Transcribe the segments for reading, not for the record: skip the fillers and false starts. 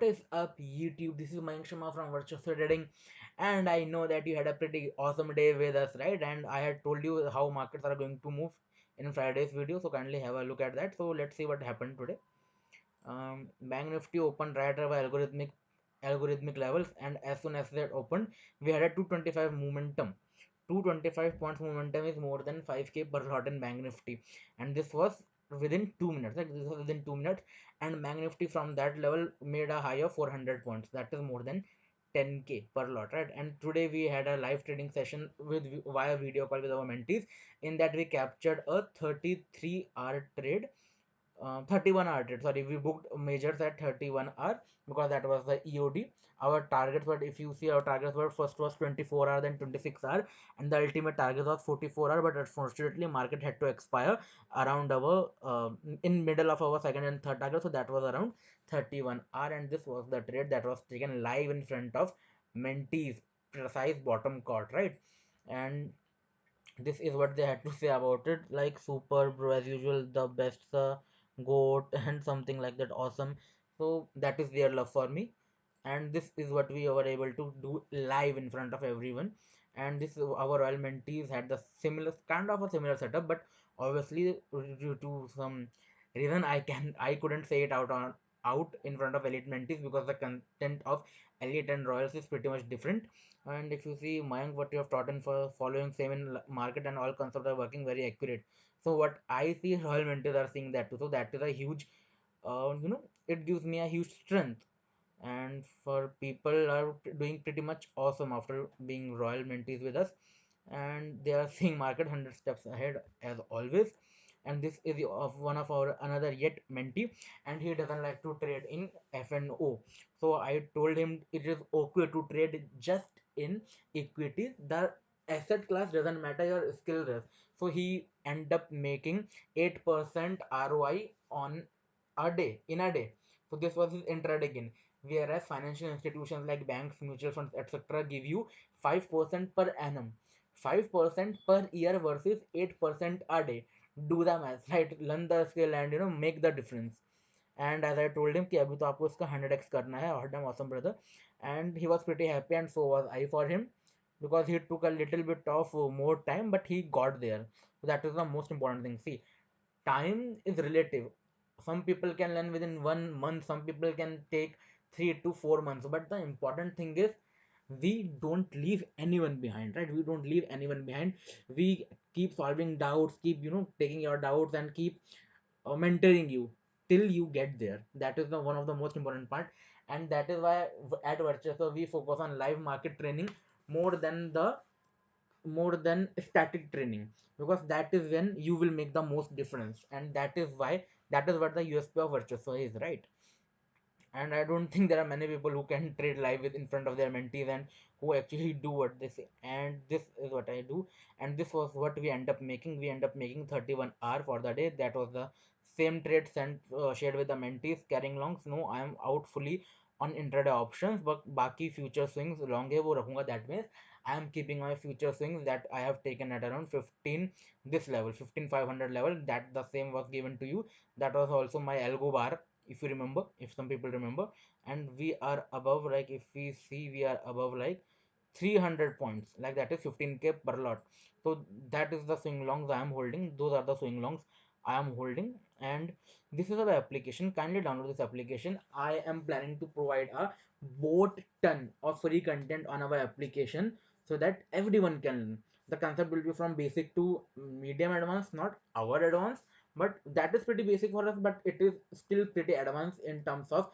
What is up, YouTube? This is Mayank Sharma from Varchaswa Trading, and I know that you had a pretty awesome day with us, right? And I had told you how markets are going to move in Friday's video, so kindly have a look at that. So let's see what happened today. Bank Nifty opened right above algorithmic levels, and as soon as that opened, we had a 225 momentum. 225 points momentum is more than 5k per lot in Bank Nifty, and this was within 2 minutes. Like this was within 2 minutes, and Bank Nifty from that level made a high of 400 points. That is more than 10k per lot, right? And today we had a live trading session with via video call with our mentees. In that we captured a 33-hour trade, 31-hour trade. Sorry, we booked majors at 31 hour because that was the EOD. Our targets were, if you see, our targets were first was 24 hour, then 26 hour, and the ultimate target was 44 hour. But unfortunately, market had to expire around our in middle of our second and third target, so that was around 31 hour, and this was the trade that was taken live in front of mentees, precise bottom caught, right? And this is what they had to say about it, like super bro, as usual, the best, goat and something like that, awesome. So that is their love for me, and this is what we were able to do live in front of everyone. And this our royal mentees had the similar kind of a similar setup, but obviously due to some reason I couldn't say it out in front of elite mentees because the content of elite and royals is pretty much different. And if you see, Mayank, what you have taught in for following same in market and all concepts are working very accurate. So what I see, royal mentees are seeing that too. So that is a huge, it gives me a huge strength. And for people are doing pretty much awesome after being royal mentees with us, and they are seeing market 100 steps ahead as always. And this is of one of our another yet mentee, and he doesn't like to trade in FNO. So I told him it is okay to trade just in equities. The asset class doesn't matter, your skill does. So he end up making 8% ROI on a day, in a day. So this was his intraday gain, whereas financial institutions like banks, mutual funds, etc. give you 5% per annum, 5% per year versus 8% a day. Do the math, right? Learn the skill and make the difference. And as I told him कि अभी तो आपको इसका 100x करना है, और damn awesome brother. And he was pretty happy, and so was I for him, because he took a little bit of more time, but he got there. So that is the most important thing. See, time is relative. Some people can learn within 1 month, some people can take 3 to 4 months, but the important thing is we don't leave anyone behind, right? We don't leave anyone behind. We keep solving doubts, keep taking your doubts, and keep mentoring you till you get there. That is the one of the most important part. And that is why at Varchaswa we focus on live market training more than the more than static training, because that is when you will make the most difference. And that is why, that is what the USP of Varchaswa is, right? And I don't think there are many people who can trade live with in front of their mentees and who actually do what they say. And this is what I do, and this was what we end up making. We end up making 31 hour for the day. That was the same trade sent shared with the mentees. Carrying longs, no, I am out fully on intraday options, but baki future swings long hai wo rakhunga. That means I am keeping my future swings that I have taken at around 15, this level 15500 level, that the same was given to you. That was also my algo bar, if you remember, if some people remember. And we are above, like if we see, we are above like 300 points, like that is 15k per lot. So that is the swing longs I am holding. Those are the swing longs I am holding. And this is our application. Kindly download this application. I am planning to provide a boat ton of free content on our application so that everyone can learn. The concept will be from basic to medium advanced, not our advanced, but that is pretty basic for us, but it is still pretty advanced in terms of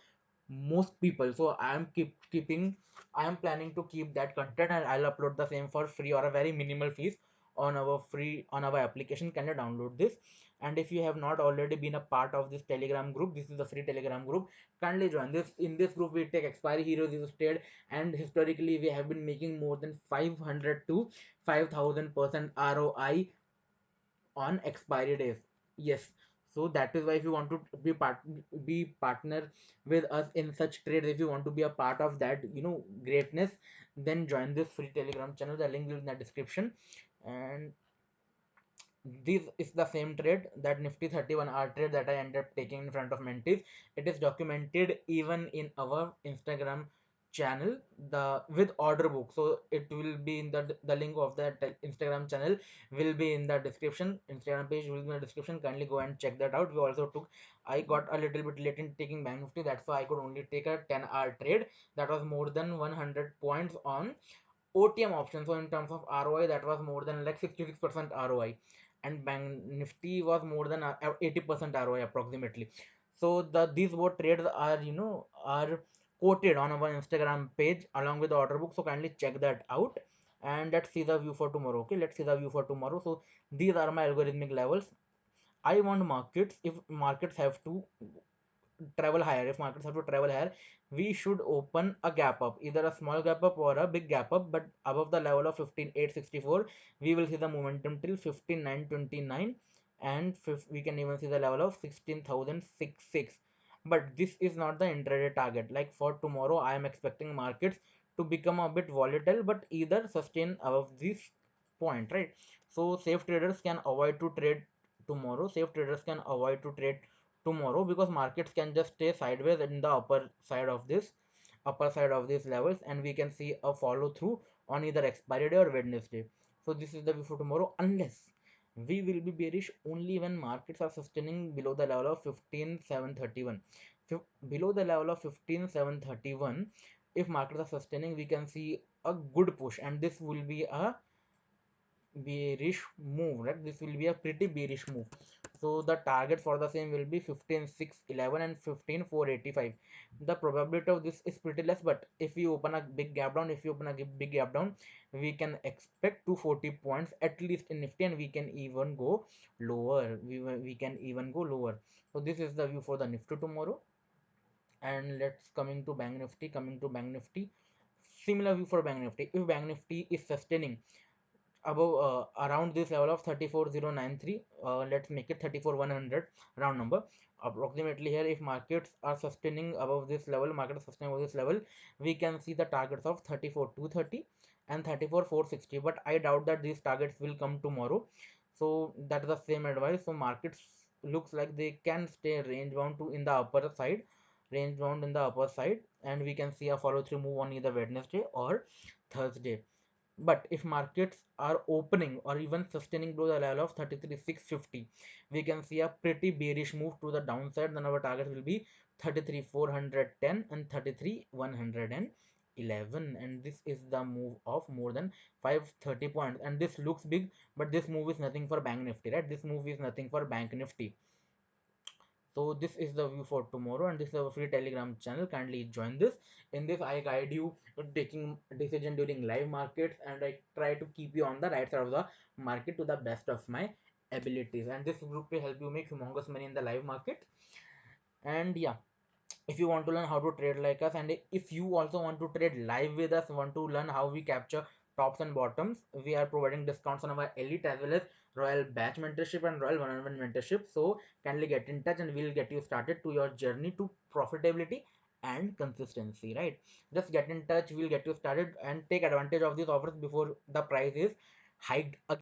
most people. So I am planning to keep that content, and I'll upload the same for free or a very minimal fees on our application. Can you download this? And if you have not already been a part of this Telegram group, this is the free Telegram group. Kindly join this. In this group we take expiry heroes used trade, and historically we have been making more than 500 to 5000% ROI on expiry days. Yes. So that is why, if you want to be partner with us in such trades, if you want to be a part of that greatness, then join this free Telegram channel. The link is in the description. And this is the same trade, that Nifty 31 hour trade that I ended up taking in front of mentees. It is documented even in our Instagram channel, the with order book. So it will be in the link of that Instagram channel will be in the description. Instagram page will be in the description. Kindly go and check that out. We also took, I got a little bit late in taking Bank Nifty, that's why I could only take a 10-hour trade. That was more than 100 points on OTM option. So in terms of ROI, that was more than like 66% ROI, and Bank Nifty was more than 80% ROI approximately. So these both trades are, are quoted on our Instagram page along with the order book. So kindly check that out. And let's see the view for tomorrow. Okay, let's see the view for tomorrow. So these are my algorithmic levels. I want markets, if markets have to travel higher, if markets have to travel higher, we should open a gap up, either a small gap up or a big gap up, but above the level of 15,864 we will see the momentum till 15,929, and we can even see the level of 16,066. But this is not the intraday target. Like for tomorrow, I am expecting markets to become a bit volatile, but either sustain above this point, right? So safe traders can avoid to trade tomorrow. Safe traders can avoid to trade tomorrow because markets can just stay sideways in the upper side of these levels, and we can see a follow through on either expiry day or Wednesday. So this is the view for tomorrow, unless we will be bearish only when markets are sustaining below the level of 15,731. Below the level of 15,731, if markets are sustaining, we can see a good push, and this will be a bearish move, right? This will be a pretty bearish move. So the target for the same will be 15,611 and 15,485. The probability of this is pretty less, but if you open a big gap down, we can expect 240 points at least in Nifty, and we can even go lower. We can even go lower. So this is the view for the Nifty tomorrow. And let's coming to Bank Nifty. Similar view for Bank Nifty. If Bank Nifty is sustaining above around this level of 34,093, let's make it 34,100 round number approximately. Here, if markets are sustaining above this level, we can see the targets of 34,230 and 34,460, but I doubt that these targets will come tomorrow. So that's the same advice. So markets looks like they can stay range bound to in the upper side, and we can see a follow through move on either Wednesday or Thursday. But if markets are opening or even sustaining below the level of 33,650, we can see a pretty bearish move to the downside. Then our target will be 33,410 and 33,111, and this is the move of more than 530 points. And this looks big, but this move is nothing for Bank Nifty, right? This move is nothing for Bank Nifty. So this is the view for tomorrow, and this is our free Telegram channel. Kindly join this. In this, I guide you in taking decision during live markets, and I try to keep you on the right side of the market to the best of my abilities. And this group will help you make humongous money in the live market. And yeah, if you want to learn how to trade like us, and if you also want to trade live with us, want to learn how we capture tops and bottoms, we are providing discounts on our elite as well as royal batch mentorship and royal one-on-one mentorship. So kindly get in touch, and we'll get you started to your journey to profitability and consistency, right? Just get in touch, we'll get you started, and take advantage of these offers before the price is hiked again.